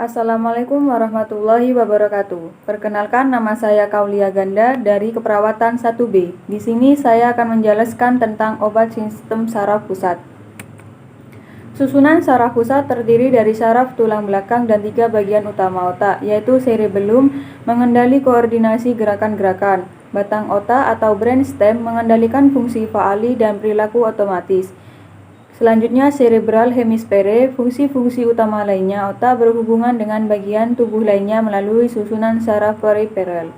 Assalamualaikum warahmatullahi wabarakatuh. Perkenalkan, nama saya Kaulia Ganda dari Keperawatan 1B. Di sini saya akan menjelaskan tentang obat sistem saraf pusat. Susunan saraf pusat terdiri dari saraf tulang belakang dan 3 bagian utama otak, yaitu cerebellum mengendali koordinasi gerakan-gerakan, batang otak atau brainstem mengendalikan fungsi faali dan perilaku otomatis. Selanjutnya, cerebral hemisphere, fungsi-fungsi utama lainnya otak berhubungan dengan bagian tubuh lainnya melalui susunan saraf periferal.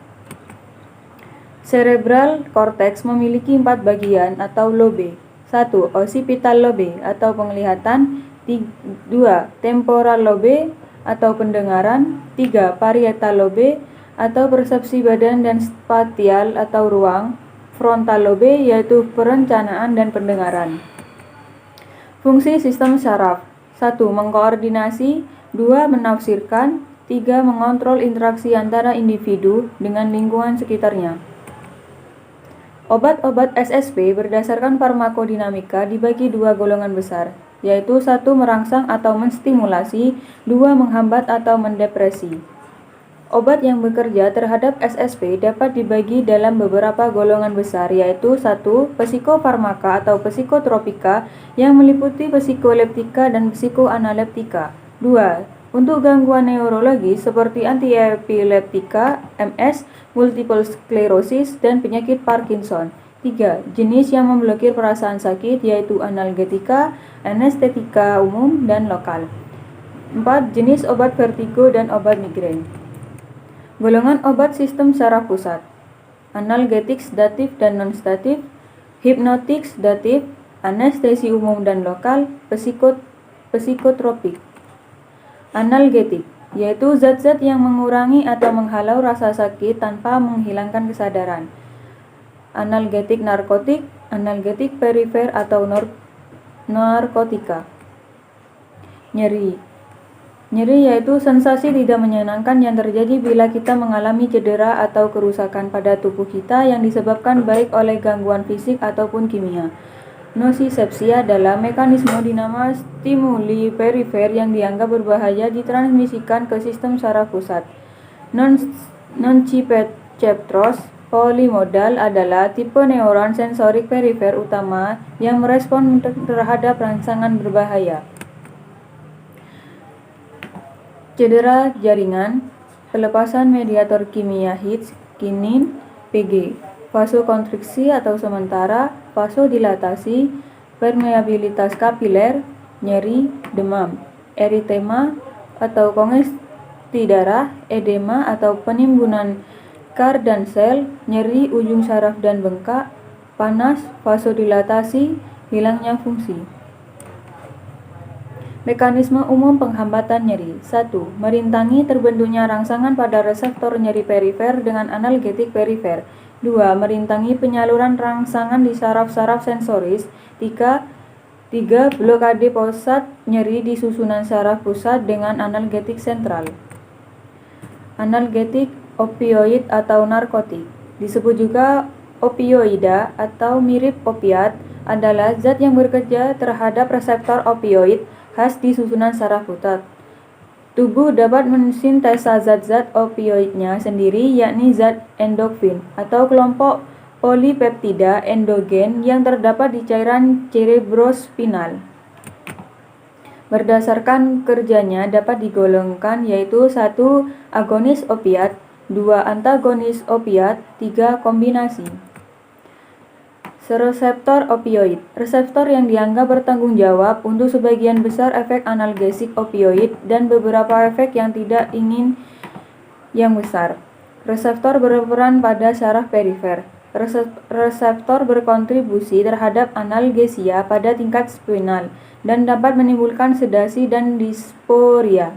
Cerebral cortex memiliki 4 bagian atau lobe. 1. Occipital lobe atau penglihatan. 2. Temporal lobe atau pendengaran. 3. Parietal lobe atau persepsi badan dan spatial atau ruang. Frontal lobe yaitu perencanaan dan pendengaran. Fungsi sistem saraf: 1. Mengkoordinasi. 2. Menafsirkan. 3. Mengontrol interaksi antara individu dengan lingkungan sekitarnya. Obat-obat SSP berdasarkan farmakodinamika dibagi 2 golongan besar, yaitu 1. Merangsang atau menstimulasi, 2. Menghambat atau mendepresi. Obat yang bekerja terhadap SSP dapat dibagi dalam beberapa golongan besar, yaitu 1. Psikofarmaka atau psikotropika yang meliputi psikoleptika dan psikoanaleptika. 2. Untuk gangguan neurologi seperti antiepileptika, MS, multiple sclerosis, dan penyakit Parkinson. 3. Jenis yang memblokir perasaan sakit yaitu analgetika, anestetika umum, dan lokal. 4. Jenis obat vertigo dan obat migrain. Golongan obat sistem saraf pusat: analgetik sedatif dan non-sedatif, hipnotik sedatif, anestesi umum dan lokal, psikotropik. Analgetik yaitu zat-zat yang mengurangi atau menghalau rasa sakit tanpa menghilangkan kesadaran. Analgetik narkotik, analgetik perifer atau narkotika. Nyeri yaitu sensasi tidak menyenangkan yang terjadi bila kita mengalami cedera atau kerusakan pada tubuh kita yang disebabkan baik oleh gangguan fisik ataupun kimia. Nosisepsia adalah mekanisme dinama stimuli perifer yang dianggap berbahaya ditransmisikan ke sistem saraf pusat. Nociceptors polimodal adalah tipe neuron sensorik perifer utama yang merespon terhadap rangsangan berbahaya. Cedera jaringan, pelepasan mediator kimia His, kinin, Pg, vasokonstriksi atau sementara, vasodilatasi, permeabilitas kapiler, nyeri, demam, eritema atau kongesti darah, edema atau penimbunan kar dan sel, nyeri ujung saraf dan bengkak, panas, vasodilatasi, hilangnya fungsi. Mekanisme umum penghambatan nyeri: 1. Merintangi terbentuknya rangsangan pada reseptor nyeri perifer dengan analgetik perifer. 2. Merintangi penyaluran rangsangan di saraf-saraf sensoris. 3. Blokade pusat nyeri di susunan saraf pusat dengan analgetik sentral. Analgetik opioid atau narkotik, disebut juga opioida atau mirip opiat, adalah zat yang bekerja terhadap reseptor opioid khas di susunan saraf pusat. Tubuh dapat mensintesa zat-zat opioidnya sendiri, yakni zat endorfin atau kelompok polipeptida endogen yang terdapat di cairan cerebrospinal. Berdasarkan kerjanya dapat digolongkan yaitu 1. Agonis opiat, 2. Antagonis opiat, 3. Kombinasi. Reseptor opioid, reseptor yang dianggap bertanggung jawab untuk sebagian besar efek analgesik opioid dan beberapa efek yang tidak ingin yang besar. Reseptor berperan pada saraf perifer. Reseptor berkontribusi terhadap analgesia pada tingkat spinal dan dapat menimbulkan sedasi dan disporia.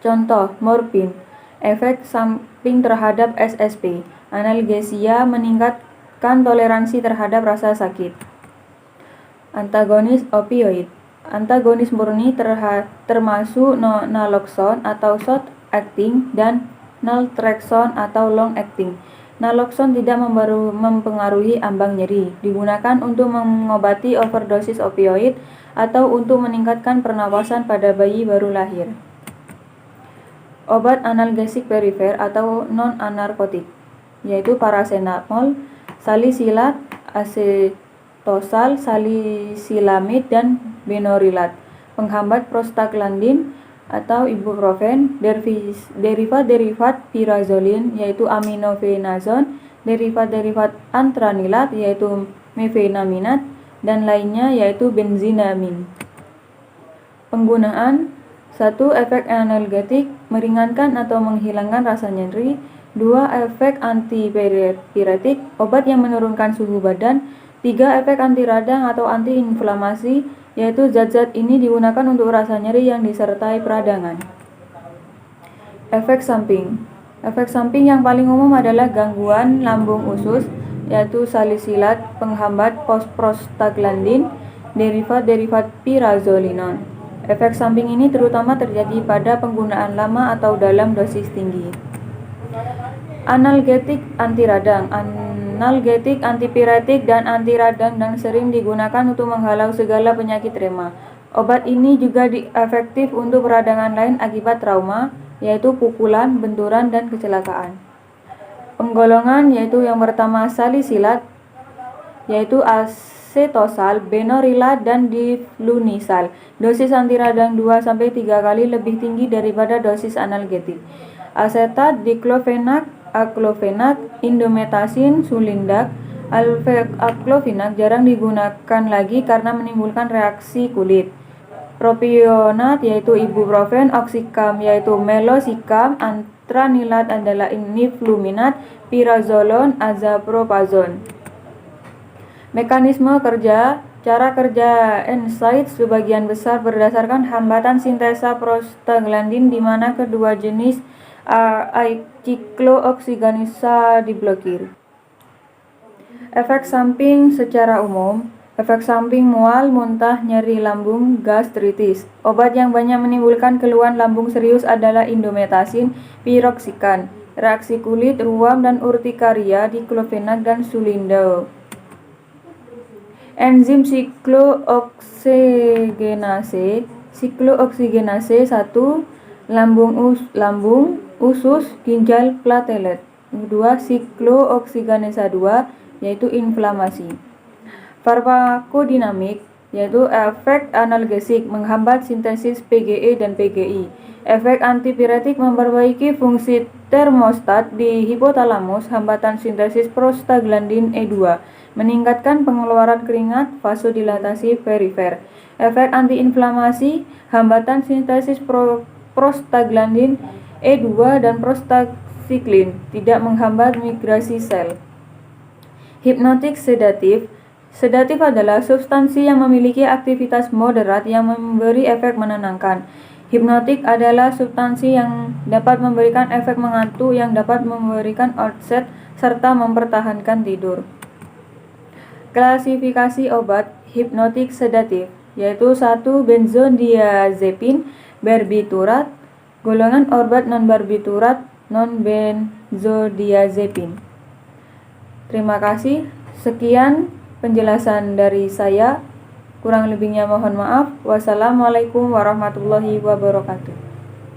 Contoh, morfin, efek samping terhadap SSP. Analgesia meningkatkan toleransi terhadap rasa sakit. Antagonis opioid, antagonis murni termasuk naloxone atau short acting dan naltrexone atau long acting. Naloxone tidak mempengaruhi ambang nyeri, digunakan untuk mengobati overdosis opioid atau untuk meningkatkan pernapasan pada bayi baru lahir. Obat analgesik perifer atau non-anarkotik, yaitu paracetamol, salisilat, asetosal, salisilamid, dan benorilat. Penghambat prostaglandin atau ibuprofen, derivat-derivat pirazolin, yaitu aminofenazon, derivat-derivat antranilat, yaitu mefenaminat, dan lainnya, yaitu benzinamin. Penggunaan: 1. Efek analgetik, meringankan atau menghilangkan rasa nyeri. 2. Efek antipiretik, obat yang menurunkan suhu badan. 3. Efek anti radang atau antiinflamasi, yaitu zat-zat ini digunakan untuk rasa nyeri yang disertai peradangan. Efek samping. Efek samping yang paling umum adalah gangguan lambung usus, yaitu salisilat, penghambat prostaglandin, derivat-derivat pirazolinon. Efek samping ini terutama terjadi pada penggunaan lama atau dalam dosis tinggi. Analgetik anti radang. Analgetik, antipiretik, dan anti radang dan sering digunakan untuk menghalau segala penyakit rema. Obat ini juga efektif untuk peradangan lain akibat trauma, yaitu pukulan, benturan, dan kecelakaan. Penggolongan yaitu yang pertama salisilat, yaitu asetosal, benorilat, dan diflunisal. Dosis anti radang 2-3 kali lebih tinggi daripada dosis analgetik. Asetat, diklofenak, aklofenak, indometasin, sulindac. Aklofenak jarang digunakan lagi karena menimbulkan reaksi kulit. Propionat yaitu ibuprofen, oxycam yaitu meloxicam, antranilat adalah nifluminat, pirazolon, azapropazon. Mekanisme kerja. Cara kerja NSAID sebagian besar berdasarkan hambatan sintesa prostaglandin di mana kedua jenis siklooksigenasa diblokir. Efek samping secara umum. Efek samping mual, muntah, nyeri lambung, gastritis. Obat yang banyak menimbulkan keluhan lambung serius adalah indometasin, piroksikan. Reaksi kulit, ruam, dan urtikaria, diklofenak, dan sulindac. Enzim siklooksigenase 1, lambung, usus, ginjal, platelet. 2. Siklooksigenasa 2, yaitu inflamasi. Farmakodinamik, yaitu efek analgesik, menghambat sintesis PGE dan PGI. Efek antipiretik, memperbaiki fungsi termostat di hipotalamus, hambatan sintesis prostaglandin E2, meningkatkan pengeluaran keringat, vasodilatasi perifer. Efek antiinflamasi, hambatan sintesis prostaglandin E2 dan prostacyclin, tidak menghambat migrasi sel. Hipnotik sedatif. Sedatif adalah substansi yang memiliki aktivitas moderat yang memberi efek menenangkan. Hipnotik adalah substansi yang dapat memberikan efek mengantuk yang dapat memberikan onset serta mempertahankan tidur. Klasifikasi obat hipnotik sedatif, yaitu 1. Benzodiazepin, barbiturat, golongan obat non-barbiturat, non-benzodiazepin. Terima kasih. Sekian penjelasan dari saya. Kurang lebihnya mohon maaf. Wassalamualaikum warahmatullahi wabarakatuh.